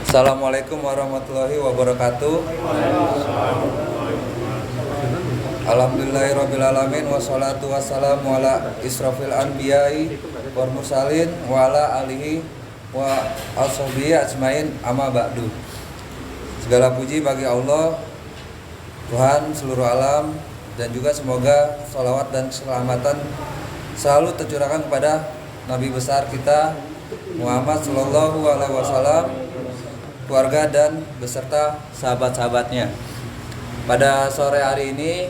Assalamualaikum warahmatullahi wabarakatuh. Alhamdulillahirrabbilalamin. Wassalatu wassalamu ala israfil anbiya'i wal mursalin wa ala alihi wa ashabihi ajmain, amma ba'du. Segala puji bagi Allah, Tuhan seluruh alam, dan juga semoga salawat dan keselamatan selalu tercurahkan kepada Nabi besar kita Muhammad Sallallahu Alaihi Wasallam, keluarga dan beserta sahabat-sahabatnya. Pada sore hari ini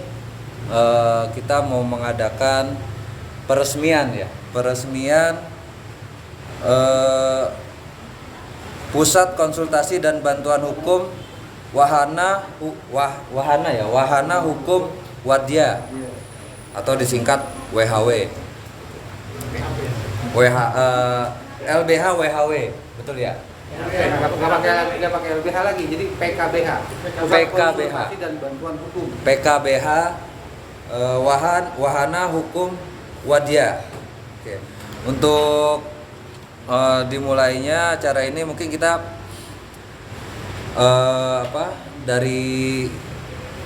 kita mau mengadakan peresmian Pusat Konsultasi dan Bantuan Hukum Wahana Hukum Wadya atau disingkat WHW. LBH WHW, betul ya? Nggak pakai LBH lagi, jadi PKBH. PKBH dan Bantuan Hukum. PKBH Wahana Hukum Wadya. Oke. Untuk dimulainya acara ini mungkin kita dari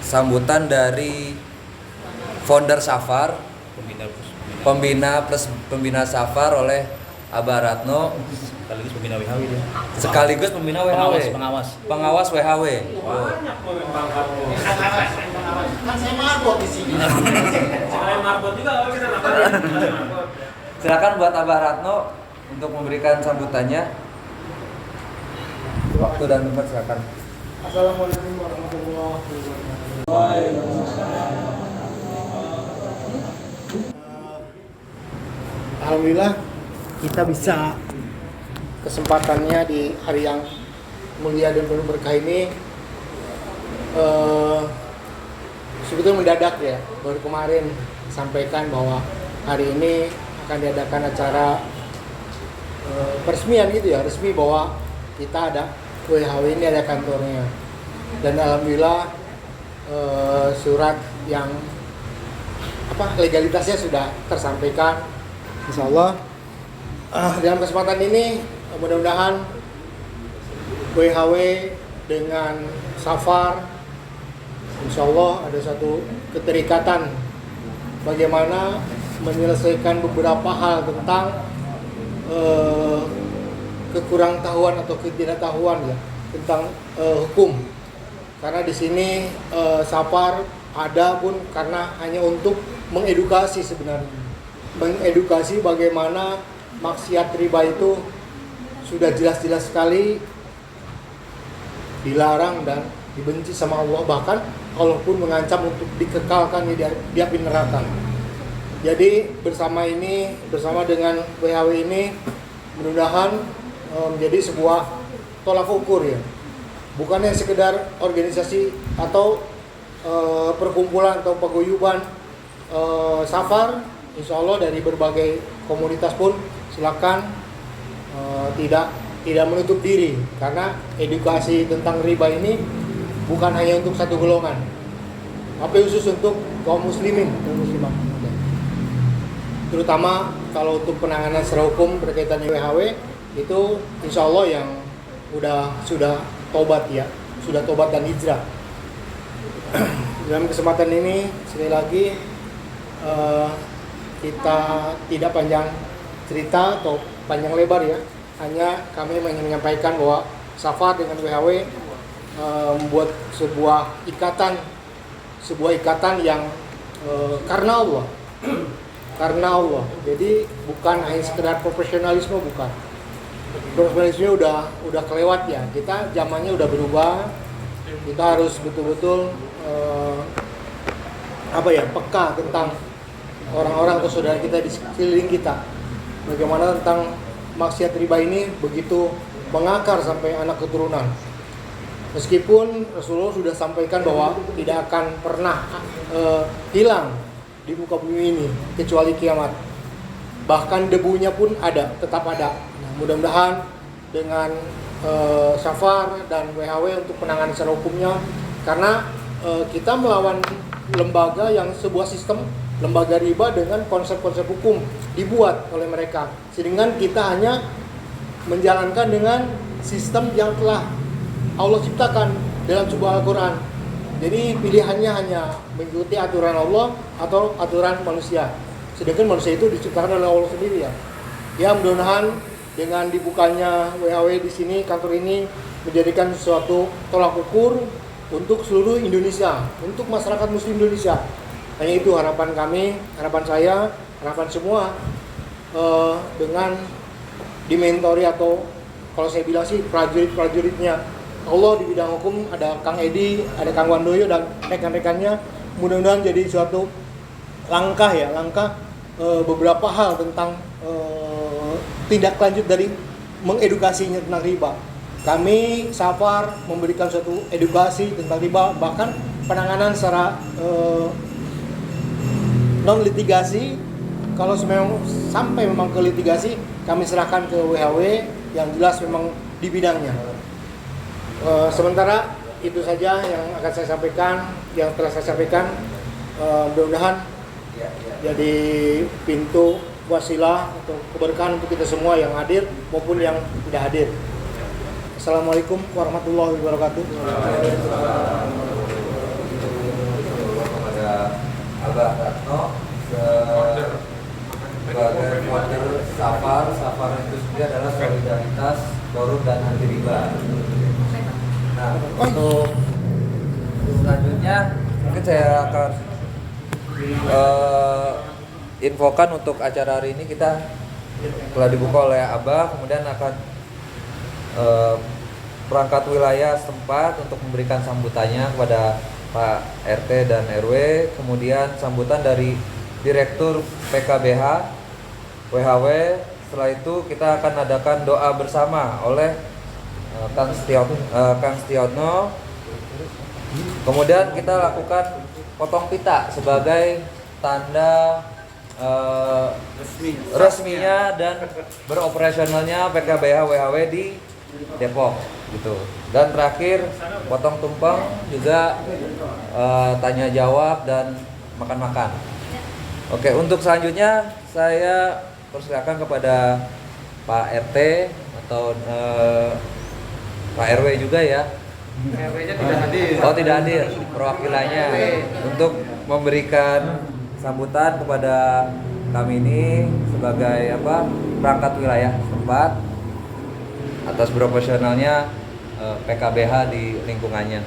sambutan dari founder Safar, pembina Safar oleh Abah Ratno, sekaligus pembina WHW. Pengawas WHW. Oh. Kan saya marbot di sini. Saya marbot juga kalau kita dapat. Silakan buat Abah Ratno untuk memberikan sambutannya. Waktu dan tempat silakan. Assalamualaikum warahmatullahi wabarakatuh. Alhamdulillah kita bisa kesempatannya di hari yang mulia dan penuh berkah ini. Sebetulnya mendadak ya, baru kemarin sampaikan bahwa hari ini akan diadakan acara peresmian gitu ya, resmi bahwa kita ada WHW ini ada kantornya. Dan alhamdulillah surat yang legalitasnya sudah tersampaikan. Insya Allah dalam kesempatan ini mudah-mudahan WHW dengan Safar Insya Allah ada satu keterikatan bagaimana menyelesaikan beberapa hal tentang kekurang tahuan atau ketidaktahuan ya tentang hukum. Karena di sini Safar ada pun karena hanya untuk mengedukasi sebenarnya. Mengedukasi bagaimana maksiat riba itu sudah jelas-jelas sekali dilarang dan dibenci sama Allah, bahkan Allah pun mengancam untuk dikekalkan di api neraka. Jadi bersama dengan WHW ini mudah-mudahan menjadi sebuah tolak ukur ya, bukannya sekedar organisasi atau perkumpulan atau paguyuban Safar. Insya Allah dari berbagai komunitas pun silakan tidak menutup diri, karena edukasi tentang riba ini bukan hanya untuk satu golongan, tapi khusus untuk kaum muslimin dan muslimah. Terutama kalau untuk penanganan secara hukum berkaitan dengan WHW itu insya Allah yang sudah tobat ya, sudah tobat dan hijrah. Dalam kesempatan ini sekali lagi kita tidak panjang cerita atau panjang lebar ya, hanya kami ingin menyampaikan bahwa Safar dengan WHW membuat sebuah ikatan yang karena Allah. Jadi bukan hanya sekedar profesionalisme, bukan. Profesionalisme udah kelewat ya. Kita zamannya udah berubah. Kita harus betul-betul peka tentang orang-orang atau saudara kita di sekeliling kita. Bagaimana tentang maksiat riba ini begitu mengakar sampai anak keturunan. Meskipun Rasulullah sudah sampaikan bahwa tidak akan pernah hilang di muka bumi ini kecuali kiamat. Bahkan debunya pun tetap ada. Nah, mudah-mudahan dengan Safar dan WHW untuk penanganan secara hukumnya, karena kita melawan lembaga yang sebuah sistem lembaga riba dengan konsep-konsep hukum dibuat oleh mereka, sehingga kita hanya menjalankan dengan sistem yang telah Allah ciptakan dalam sebuah Al-Quran. Jadi pilihannya hanya mengikuti aturan Allah atau aturan manusia. Sedangkan manusia itu diciptakan oleh Allah sendiri ya. Ya mudah-mudahan dengan dibukanya WHW di sini, kantor ini menjadikan suatu tolak ukur untuk seluruh Indonesia, untuk masyarakat Muslim Indonesia. Hanya itu harapan kami, harapan saya, harapan semua dengan dimentori atau kalau saya bilang sih prajurit-prajuritnya Allah di bidang hukum, ada Kang Edi, ada Kang Wandoyo dan rekan-rekannya. Mudah-mudahan jadi suatu langkah beberapa hal tentang tindak lanjut dari mengedukasinya tentang riba. Kami Safar memberikan suatu edukasi tentang riba, bahkan penanganan secara non litigasi. Kalau sampai memang ke litigasi, kami serahkan ke WHW yang jelas memang di bidangnya. Sementara itu saja yang akan saya sampaikan, yang telah saya sampaikan. Mudah-mudahan jadi pintu wasilah atau keberkahan untuk kita semua yang hadir maupun yang tidak hadir. Assalamualaikum warahmatullahi wabarakatuh. Kepada Abah Ratno sebagai founder Safar. Safar itu sendiri adalah solidaritas korup dan anti riba. Nah, untuk selanjutnya mungkin saya akan infokan untuk acara hari ini. Kita telah dibuka oleh Abah, kemudian akan perangkat wilayah setempat untuk memberikan sambutannya kepada Pak RT dan RW, kemudian sambutan dari Direktur PKBH WHW. Setelah itu kita akan adakan doa bersama oleh Kang Setiono. Kemudian kita lakukan potong pita sebagai tanda resminya dan beroperasionalnya PKBH WHW di Depok gitu. Dan terakhir potong tumpeng juga, tanya jawab dan makan-makan. Oke, untuk selanjutnya saya persilakan kepada Pak RT atau Pak RW juga ya. RW-nya tidak hadir. Oh, tidak hadir perwakilannya untuk memberikan sambutan kepada kami ini sebagai perangkat wilayah tempat atas beroperasionalnya PKBH di lingkungannya.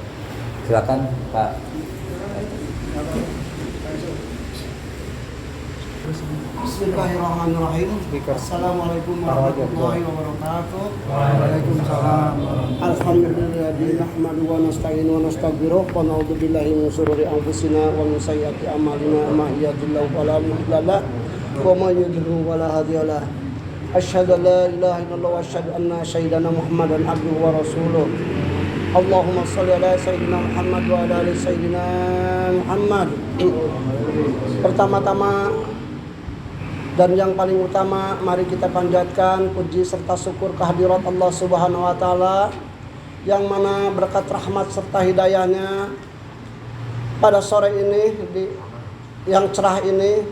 Silakan Pak. Bismillahirrahmanirrahim. Assalamualaikum warahmatullahi wabarakatuh. Waalaikumsalam. Alhamdulillah nahmadu wa nasta'inu wa nastaghfiruh wa na'udzu billahi min shururi anfusina wa min sayyiati a'malina may yahdihillahu fala mudilla lahu wa may yudlil fala hadiya lahu. Asyhadu an la ilaha illallah wa asyhadu anna sayyidana Muhammadan abduhu wa rasuluh. Allahumma shalli ala sayyidina Muhammad wa ala ali sayyidina Muhammad. Pertama-tama dan yang paling utama, mari kita panjatkan puji serta syukur kehadirat Allah Subhanahu wa taala yang mana berkat rahmat serta hidayahnya pada sore ini yang cerah ini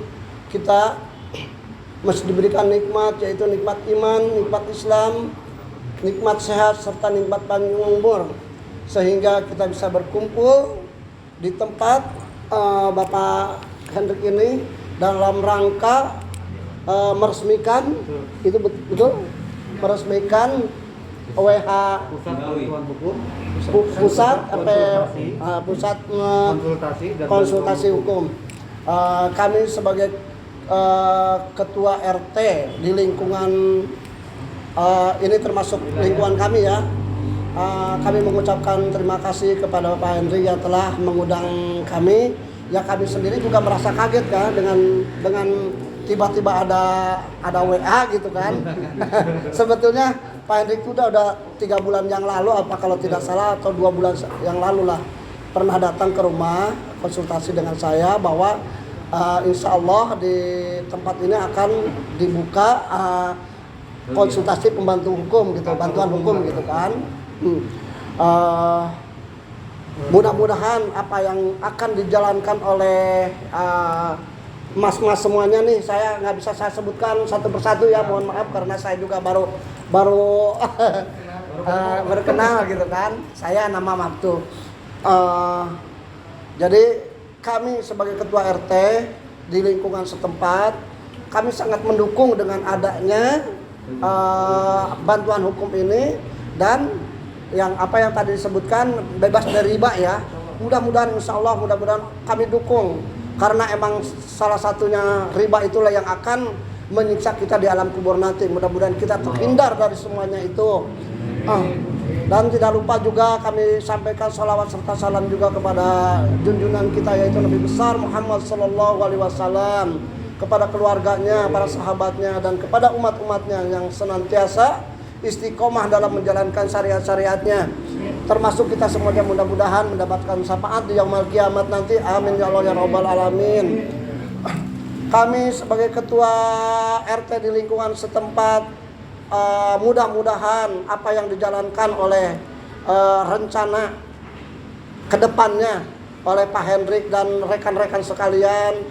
kita masih diberikan nikmat, yaitu nikmat iman, nikmat Islam, nikmat sehat serta nikmat panjang umur, sehingga kita bisa berkumpul di tempat Bapak Hendrik ini dalam rangka meresmikan, itu betul, meresmikan WH pusat konsultasi hukum. Kami sebagai ketua RT di lingkungan ini termasuk lingkungan kami ya. Kami mengucapkan terima kasih kepada Bapak Hendrik yang telah mengundang kami. Ya, kami sendiri juga merasa kaget kan dengan tiba-tiba ada WA gitu kan. Sebetulnya Pak Hendrik itu udah 3 bulan yang lalu, apa kalau tidak salah, atau 2 bulan yang lalu lah, pernah datang ke rumah konsultasi dengan saya bahwa insya Allah di tempat ini akan dibuka konsultasi pembantu hukum gitu, bantuan hukum gitu kan. Mudah-mudahan apa yang akan dijalankan oleh mas-mas semuanya nih, saya nggak bisa saya sebutkan satu persatu ya, mohon maaf karena saya juga baru berkenal gitu kan. Saya nama Maftu. Jadi kami sebagai ketua RT di lingkungan setempat, kami sangat mendukung dengan adanya bantuan hukum ini, dan yang tadi disebutkan bebas dari riba ya. Mudah-mudahan insya Allah kami dukung, karena emang salah satunya riba itulah yang akan menyiksa kita di alam kubur nanti. Mudah-mudahan kita terhindar dari semuanya itu. Dan tidak lupa juga kami sampaikan salawat serta salam juga kepada junjungan kita, yaitu Nabi besar Muhammad Sallallahu Alaihi Wasallam, kepada keluarganya, para sahabatnya, dan kepada umat-umatnya yang senantiasa istiqomah dalam menjalankan syariat-syariatnya. Termasuk kita semuanya mudah-mudahan mendapatkan syafaat di yaumul kiamat nanti. Amin ya Allah ya rabbal alamin. Kami sebagai ketua RT di lingkungan setempat, mudah-mudahan apa yang dijalankan oleh rencana kedepannya oleh Pak Hendrik dan rekan-rekan sekalian,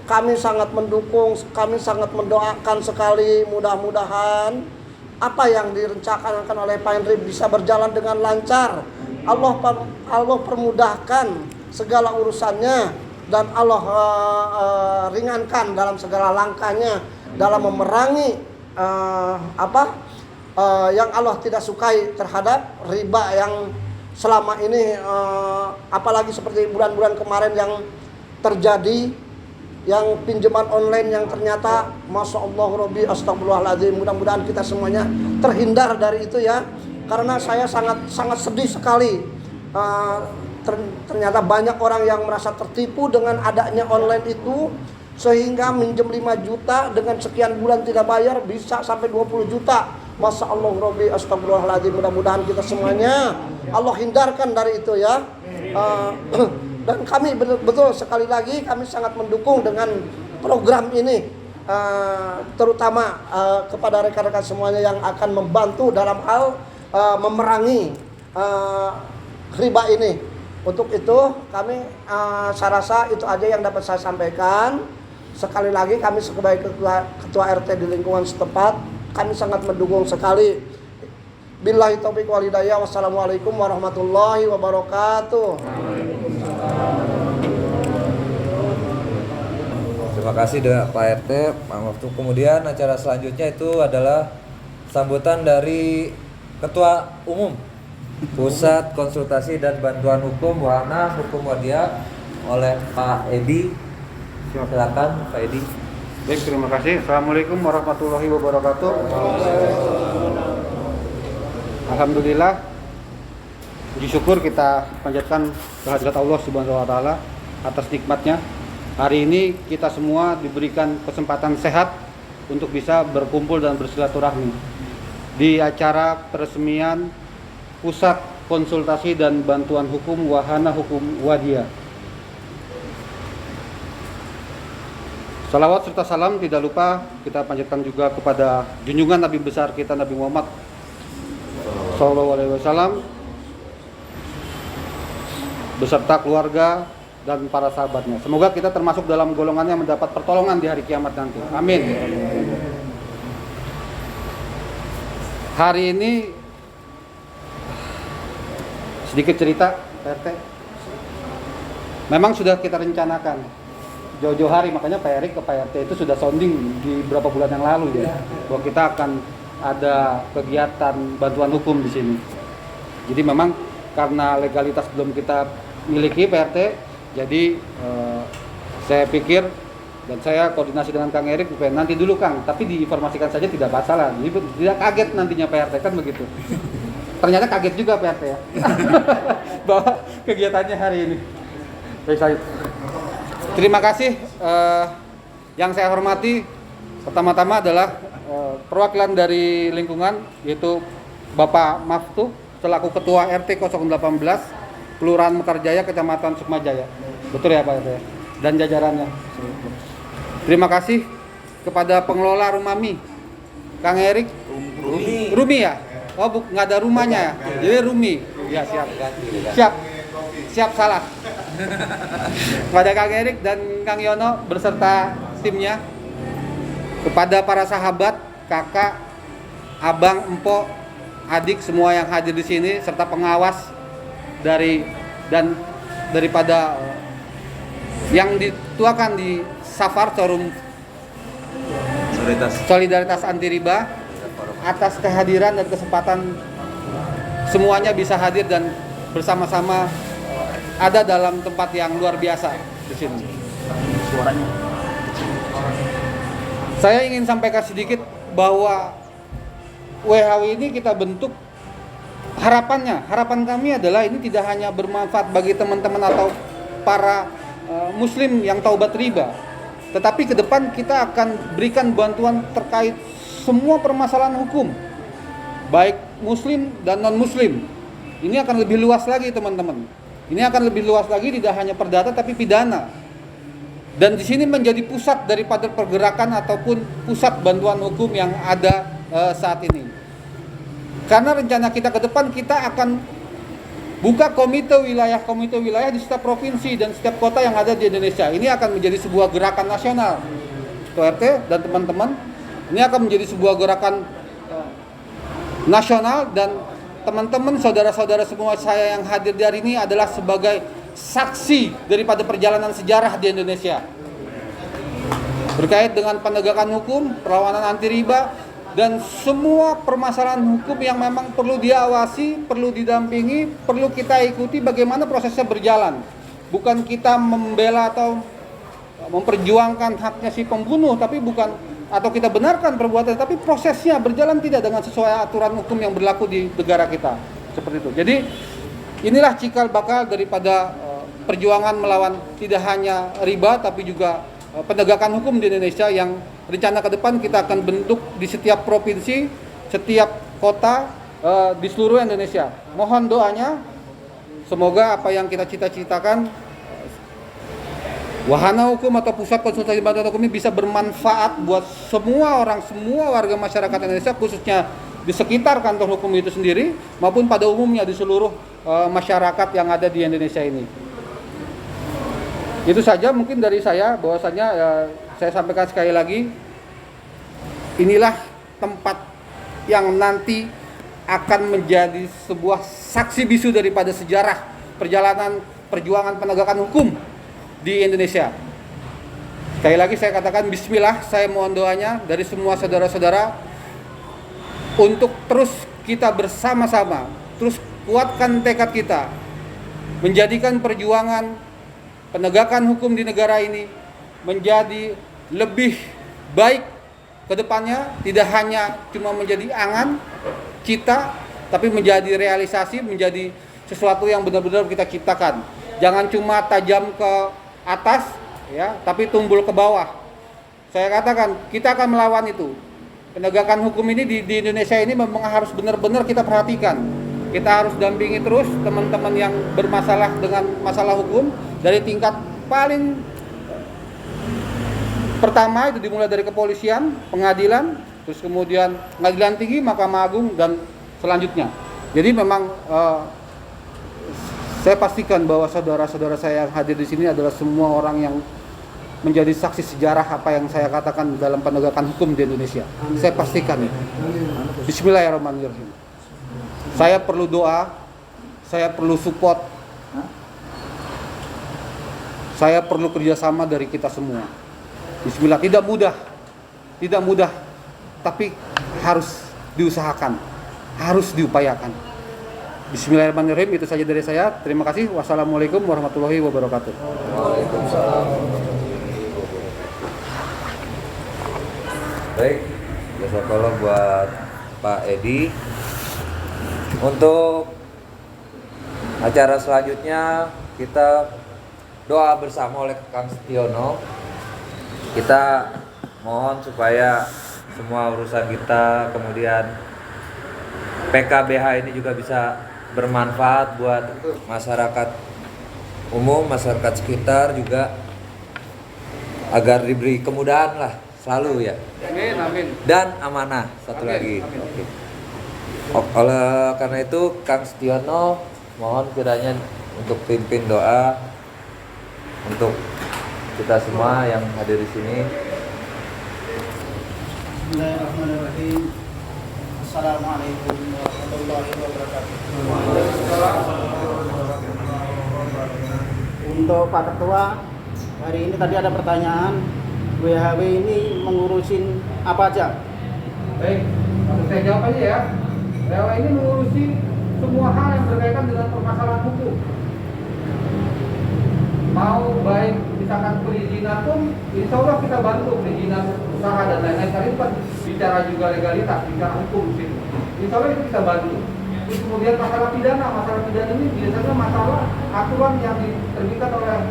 kami sangat mendukung, kami sangat mendoakan sekali. Mudah-mudahan apa yang direncanakan oleh Pak Hendrik bisa berjalan dengan lancar. Allah permudahkan segala urusannya, dan Allah ringankan dalam segala langkahnya dalam memerangi yang Allah tidak sukai terhadap riba yang selama ini, apalagi seperti bulan-bulan kemarin yang terjadi, yang pinjaman online yang ternyata Masya Allah Rabbi Astagfirullahaladzim. Mudah-mudahan kita semuanya terhindar dari itu ya, karena saya sangat sedih sekali. Ternyata banyak orang yang merasa tertipu dengan adanya online itu, sehingga minjem 5 juta dengan sekian bulan tidak bayar bisa sampai 20 juta. Masya Allah Rabbi Astagfirullahaladzim. Mudah-mudahan kita semuanya Allah hindarkan dari itu ya. Dan kami betul sekali lagi kami sangat mendukung dengan program ini, terutama kepada rekan-rekan semuanya yang akan membantu dalam hal memerangi riba ini. Untuk itu kami, saya rasa itu aja yang dapat saya sampaikan. Sekali lagi kami sebagai ketua RT di lingkungan setempat, kami sangat mendukung sekali. Billahi taufiq wal hidayah. Wassalamualaikum warahmatullahi wabarakatuh. Terima kasih Pak RT, Pak Maftu. Kemudian acara selanjutnya itu adalah sambutan dari Ketua Umum Pusat Konsultasi dan Bantuan Hukum Wahana Hukum Wadia oleh Pak Edi. Silakan Pak Edi. Baik, terima kasih. Assalamualaikum warahmatullahi wabarakatuh. Alhamdulillah, puji syukur kita panjatkan kehadirat Allah Subhanahu wa taala atas nikmatnya. Hari ini kita semua diberikan kesempatan sehat untuk bisa berkumpul dan bersilaturahmi di acara peresmian Pusat Konsultasi dan Bantuan Hukum Wahana Hukum Wadia. Salawat serta salam tidak lupa kita panjatkan juga kepada junjungan Nabi besar kita Nabi Muhammad Sallallahu Alaihi Wasallam beserta keluarga dan para sahabatnya. Semoga kita termasuk dalam golongan yang mendapat pertolongan di hari kiamat nanti. Amin. Hari ini sedikit cerita RT. Memang sudah kita rencanakan jauh-jauh hari, makanya Pak Erik ke Pak RT itu sudah sounding di beberapa bulan yang lalu ya, bahwa kita akan ada kegiatan bantuan hukum di sini. Jadi memang karena legalitas belum kita miliki Pak RT, jadi saya pikir dan saya koordinasi dengan Kang Erik supaya nanti dulu Kang, tapi diinformasikan saja tidak masalah. Jadi tidak kaget nantinya Pak RT kan begitu. Ternyata kaget juga Pak RT ya bahwa kegiatannya hari ini. Baik, saya terima kasih. Yang saya hormati pertama-tama adalah perwakilan dari lingkungan, yaitu Bapak Maftu selaku Ketua RT 018 Kelurahan Mekarjaya, Kecamatan Sukmajaya. Betul ya Pak RT dan jajarannya. Terima kasih kepada pengelola rumah mie Kang Erik. Rumi ya? Oh nggak ada rumahnya, jadi Rumi. Ya siap salah. Kepada Kang Erik dan Kang Yono beserta timnya, kepada para sahabat, kakak, abang, empok, adik semua yang hadir di sini serta pengawas daripada yang dituakan di Safar Forum Solidaritas Anti Riba atas kehadiran dan kesempatan semuanya bisa hadir dan bersama-sama ada dalam tempat yang luar biasa di sini. Saya ingin sampaikan sedikit bahwa WHW ini kita bentuk harapan kami adalah ini tidak hanya bermanfaat bagi teman-teman atau para muslim yang taubat riba, tetapi ke depan kita akan berikan bantuan terkait semua permasalahan hukum, baik muslim dan non muslim. Ini akan lebih luas lagi teman-teman. Ini akan lebih luas lagi, tidak hanya perdata tapi pidana. Dan di sini menjadi pusat daripada pergerakan ataupun pusat bantuan hukum yang ada saat ini. Karena rencana kita ke depan kita akan buka komite wilayah di setiap provinsi dan setiap kota yang ada di Indonesia. Ini akan menjadi sebuah gerakan nasional. Ketua RT dan teman-teman, ini akan menjadi sebuah gerakan nasional dan teman-teman, saudara-saudara semua saya yang hadir di hari ini adalah sebagai saksi daripada perjalanan sejarah di Indonesia berkait dengan penegakan hukum, perlawanan anti riba, dan semua permasalahan hukum yang memang perlu diawasi, perlu didampingi, perlu kita ikuti bagaimana prosesnya berjalan. Bukan kita membela atau memperjuangkan haknya si pembunuh, tapi bukan, atau kita benarkan perbuatan, tapi prosesnya berjalan tidak dengan sesuai aturan hukum yang berlaku di negara kita. Seperti itu. Jadi inilah cikal bakal daripada perjuangan melawan tidak hanya riba tapi juga penegakan hukum di Indonesia yang rencana ke depan kita akan bentuk di setiap provinsi, setiap kota di seluruh Indonesia. Mohon doanya, semoga apa yang kita cita-citakan, wahana hukum atau pusat konsultasi bantuan hukum ini bisa bermanfaat buat semua orang, semua warga masyarakat Indonesia, khususnya di sekitar kantor hukum itu sendiri maupun pada umumnya di seluruh masyarakat yang ada di Indonesia ini. Itu saja mungkin dari saya, bahwasanya saya sampaikan sekali lagi, inilah tempat yang nanti akan menjadi sebuah saksi bisu daripada sejarah perjalanan perjuangan penegakan hukum di Indonesia. Sekali lagi saya katakan bismillah, saya mohon doanya dari semua saudara-saudara untuk terus kita bersama-sama, terus kuatkan tekad kita menjadikan perjuangan penegakan hukum di negara ini menjadi lebih baik ke depannya, tidak hanya cuma menjadi angan kita, tapi menjadi realisasi, menjadi sesuatu yang benar-benar kita ciptakan. Jangan cuma tajam ke atas, ya, tapi tumbul ke bawah. Saya katakan, kita akan melawan itu. Penegakan hukum ini di Indonesia ini memang harus benar-benar kita perhatikan. Kita harus dampingi terus teman-teman yang bermasalah dengan masalah hukum dari tingkat paling pertama itu dimulai dari kepolisian, pengadilan, terus kemudian pengadilan tinggi, Mahkamah Agung dan selanjutnya. Jadi memang saya pastikan bahwa saudara-saudara saya yang hadir di sini adalah semua orang yang menjadi saksi sejarah apa yang saya katakan dalam penegakan hukum di Indonesia. Saya pastikan itu. Bismillahirrahmanirrahim. Saya perlu doa, saya perlu support, saya perlu kerjasama dari kita semua. Bismillah, tidak mudah, tapi harus diusahakan, harus diupayakan. Bismillahirrahmanirrahim, itu saja dari saya. Terima kasih. Wassalamualaikum warahmatullahi wabarakatuh. Waalaikumsalam. Baik, jazakallah buat Pak Edi. Untuk acara selanjutnya kita doa bersama oleh Kang Setiono. Kita mohon supaya semua urusan kita, kemudian PKBH ini juga bisa bermanfaat buat masyarakat umum, masyarakat sekitar juga, agar diberi kemudahan lah selalu ya. Amin, amin. Dan amanah satu lagi. Oke. Oleh karena itu Kang Setiono mohon kiranya untuk pimpin doa untuk kita semua yang hadir di sini. Bismillahirrahmanirrahim. Wassalamualaikum warahmatullahi wabarakatuh. Untuk Pak Ketua, hari ini tadi ada pertanyaan, WHW ini mengurusin apa aja? Baik, langsung saya jawab aja ya. WHW ini mengurusi semua hal yang berkaitan dengan permasalahan hukum. Mau baik misalkan perizinan pun, insya Allah kita bantu perizinan usaha dan lain-lain. Kali itu kan bicara juga legalitas, bicara hukum di situ. Insya Allah itu kita bantu. Terus kemudian masalah pidana ini biasanya masalah aturan yang diterbitkan oleh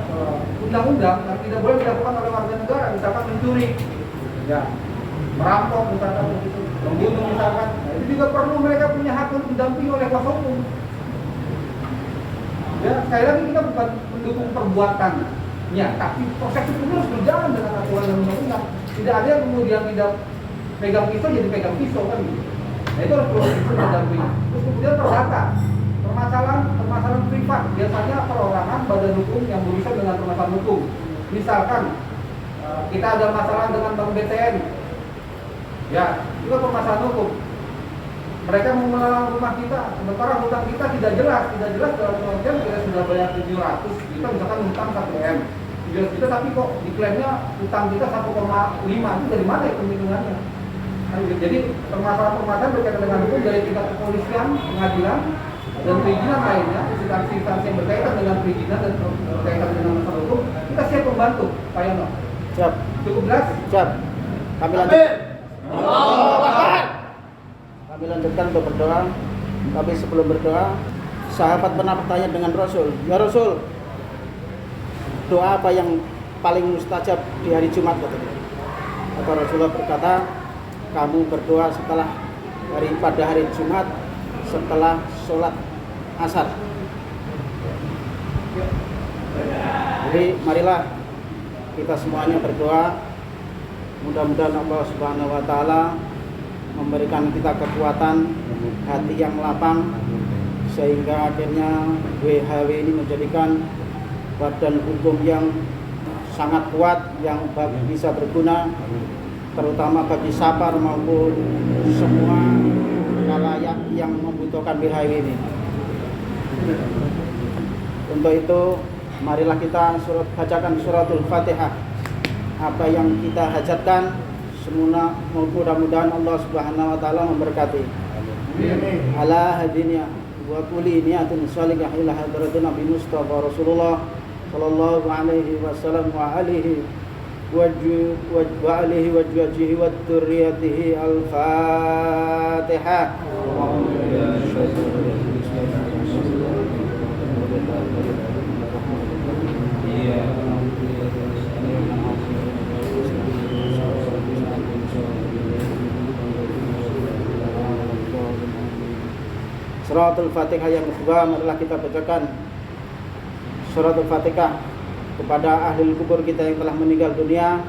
undang-undang yang tidak boleh dilakukan oleh warga negara, misalkan mencuri, ya, merampok misalkan begitu, membunuh misalkan. Nah, itu juga perlu mereka punya hak untuk didampingi oleh kuasa hukum. Ya, sekali lagi kita bukan mendukung perbuatannya, tapi proses hukum harus berjalan dengan aturan dan undang-undang. Tidak ada yang kemudian tidak pegang pisau jadi pegang pisau kan gitu. Nah, itu harus proses hukum didampingi. Terus kemudian perdata, permasalahan privat, biasanya perorangan badan hukum yang berurusan dengan permasalahan hukum. Misalkan kita ada masalah dengan Bank BTN, ya, itu permasalahan hukum. Mereka mau melelang rumah kita, sementara hutang kita tidak jelas dalam pengertian kita sudah bayar 700 juta, misalkan hutang 1 M, 700 juta, tapi kok diklaimnya hutang kita 1,5, itu dari mana hitung-hitungannya? Jadi permasalahan berkaitan dengan hukum dari tingkat kepolisian, pengadilan, dan perizinan lainnya, instansi-instansi yang berkaitan dengan perizinan dan berkaitan dengan masalah hukum, kita siap membantu, Pak Yono. Siap. Cukup jelas? Siap. Kami lanjut. Kami lanjutkan untuk berdoa. Tapi sebelum berdoa, sahabat pernah bertanya dengan Rasul, ya Rasul, doa apa yang paling mustajab di hari Jumat katanya? Maka Rasulullah berkata, kamu berdoa pada hari Jumat setelah sholat asar. Jadi marilah kita semuanya berdoa, mudah-mudahan Allah Subhanahu wa taala memberikan kita kekuatan hati yang lapang sehingga akhirnya WHW ini menjadikan badan hukum yang sangat kuat yang bisa berguna terutama bagi Sapar maupun semua khalayak yang membutuhkan WHW ini. Untuk itu marilah kita bacakan suratul Fatihah. Apa yang kita hajatkan semua mudah-mudahan Allah Subhanahu wa taala memberkati. Ala hadinya wa kulli niyatin salihah ila hadratin Nabi Mustafa Rasulullah sallallahu alaihi wasallam wa alihi wa alihi wa wajhihi wa dzurriyyatihi al-Fatihah. Suratul Fatihah yang kedua, marilah kita bacakan Suratul Fatihah kepada ahli kubur kita yang telah meninggal dunia,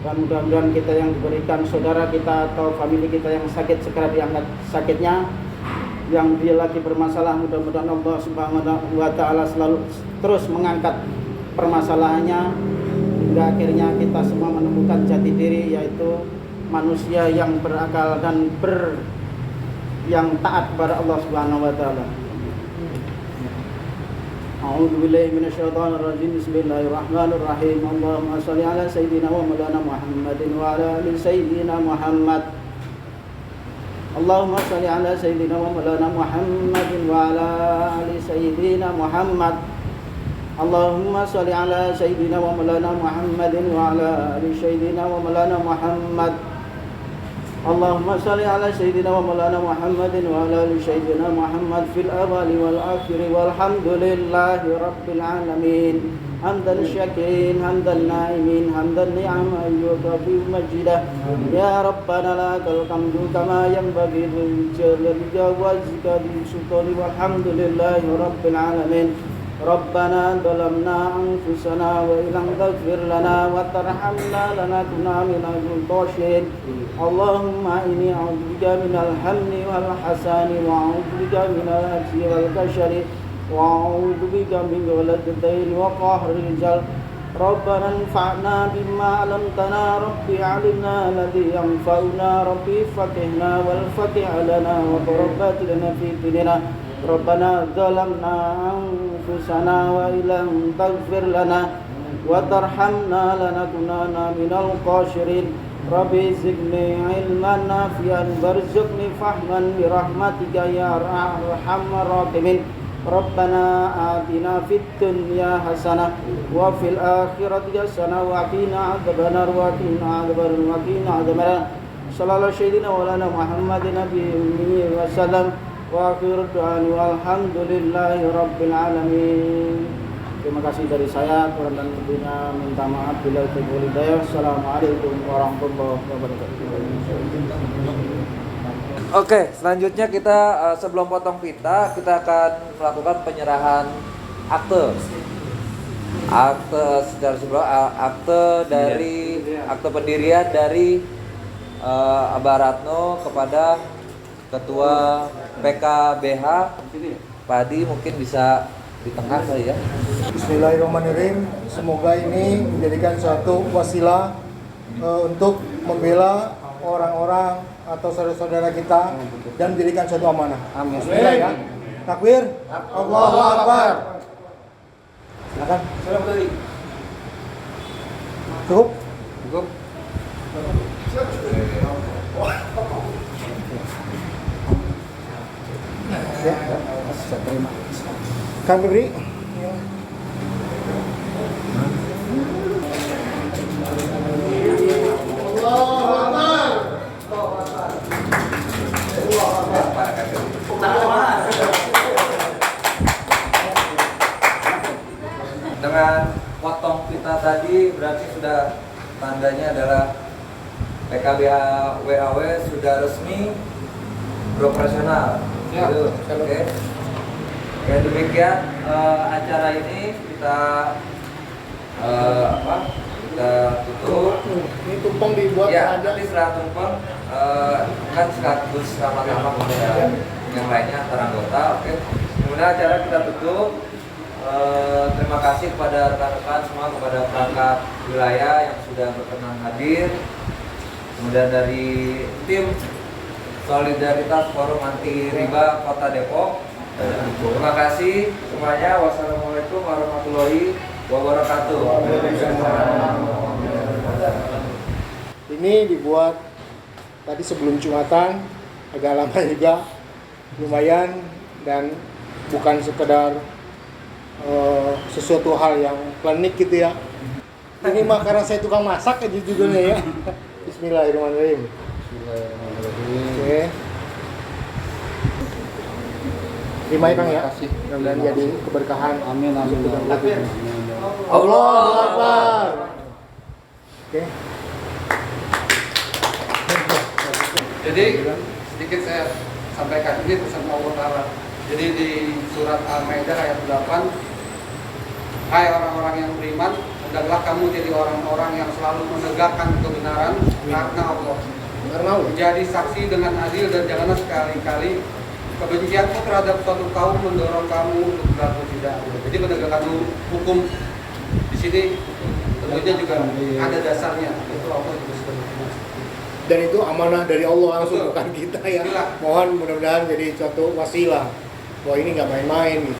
dan mudah-mudahan kita yang diberikan saudara kita atau famili kita yang sakit segera diangkat sakitnya, yang dia lagi bermasalah mudah-mudahan Allah Subhanahu wa taala selalu terus mengangkat permasalahannya hingga akhirnya kita semua menemukan jati diri, yaitu manusia yang berakal dan yang taat kepada Allah Subhanahu wa taala. A'udzu billahi minasyaitonir rajim. Bismillahirrahmanirrahim. Allahumma shalli ala sayyidina wa maulana Muhammadin wa ala ali sayyidina Muhammad. Allahumma shalli ala sayyidina wa maulana Muhammadin wa ala ali sayyidina Muhammad. Allahumma shalli ala sayyidina wa maulana Muhammadin wa ala ali sayyidina wa maulana Muhammad. Allahumma salli ala sayyidina wa maulana Muhammadin wa ala ali sayyidina Muhammad fil awwali wal akhiri walhamdulillahi rabbil alamin. Hamdan syakirin, hamdan na'imin, hamdan ni'ama yukafi majidah. Ya Rabbana lakal hamdu kama yanbaghi li jalali wajhika bi sultani walhamdulillahi rabbil alamin. Rabbana zalamna anfusana wa illam taghfir lana wa tarhamna lanakunanna minal khasirin. Allahumma inni a'udzubika minal hammi wal hasani wa a'udzubika minal ajzi wal kashari wa a'udzubika min ghalati dayn wa qahri rijal ربنا انفعنا بما علمتنا ربي علمنا الذي ينفعنا ربي فقهنا والفقه لنا وتربت لنا في ديننا ربنا ظلمنا أنفسنا وإن لم تغفر لنا وترحمنا لنكونن من الخاسرين ربي زدني علما نافعا وارزقني فهما برحمتك يا أرحم الراحمين ربنا آتنا في الدنيا حسنة وفي الآخرة حسنة وقنا عذاب النار وقنا عذاب النار صلى الله سيدنا مولانا محمد نبي وسلم وآخر دعاني والحمد لله رب العالمين. Terima kasih dari saya, kurang dan lebihnya minta maaf bila itu hidayah. Assalamualaikum warahmatullahi wabarakatuh. Oke, selanjutnya kita sebelum potong pita, kita akan melakukan penyerahan akte. Akte secara sebelum akte pendirian dari Abah Ratno kepada Ketua PKBH Padi, mungkin bisa di tengah kali ya. Bismillahirrahmanirrahim. Semoga ini menjadikan suatu wasilah untuk membela orang-orang atau saudara-saudara kita dan menjadikan suatu amanah. Amin. Bismillah ya. Takbir. Allahu Akbar. Silakan. Cukup? Cukup. Ya. Kami beri. Dengan potong pita tadi berarti sudah tandanya adalah PKBH WAW sudah resmi beroperasional. Ya, Gitu. Oke. Ya demikian acara ini kita kita tutup. Ini tumpeng dibuat Ya, ada. nanti setelah tumpeng kan sekaligus sama-sama kepada yang lainnya antara anggota. Oke. Kemudian acara kita tutup. Terima kasih kepada rekan-rekan semua, kepada perangkat wilayah yang sudah berkenan hadir. Kemudian dari tim Solidaritas Forum Anti Riba Kota Depok. Terima kasih semuanya. Wassalamualaikum warahmatullahi wabarakatuh. Ini dibuat tadi sebelum Jumatan, agak lama juga, lumayan, dan bukan sekedar sesuatu hal yang klinik gitu ya. Ini mah karena saya tukang masak aja judulnya ya. Bismillahirrahmanirrahim. Oke. Terima ya Kang ya. Mudah-mudahan jadi keberkahan. Amin. Allahu Akbar. Oke. Jadi sedikit saya sampaikan ini pesan Allah Ta'ala. Jadi di surat Al-Maidah ayat 8, hai orang-orang yang beriman, hendaklah kamu jadi orang-orang yang selalu menegakkan kebenaran karena Allah. Menjadi saksi dengan adil dan janganlah sekali-kali kebencianmu terhadap suatu kaum mendorong kamu untuk berlaku tidak adil. Jadi penegakan hukum di sini tentunya juga ada dasarnya. Itu Allah juga sudah berfirman. Dan itu amanah dari Allah langsung, Betul. bukan kita ya. Inilah. Mohon mudah-mudahan jadi suatu wasilah bahwa ini nggak main-main.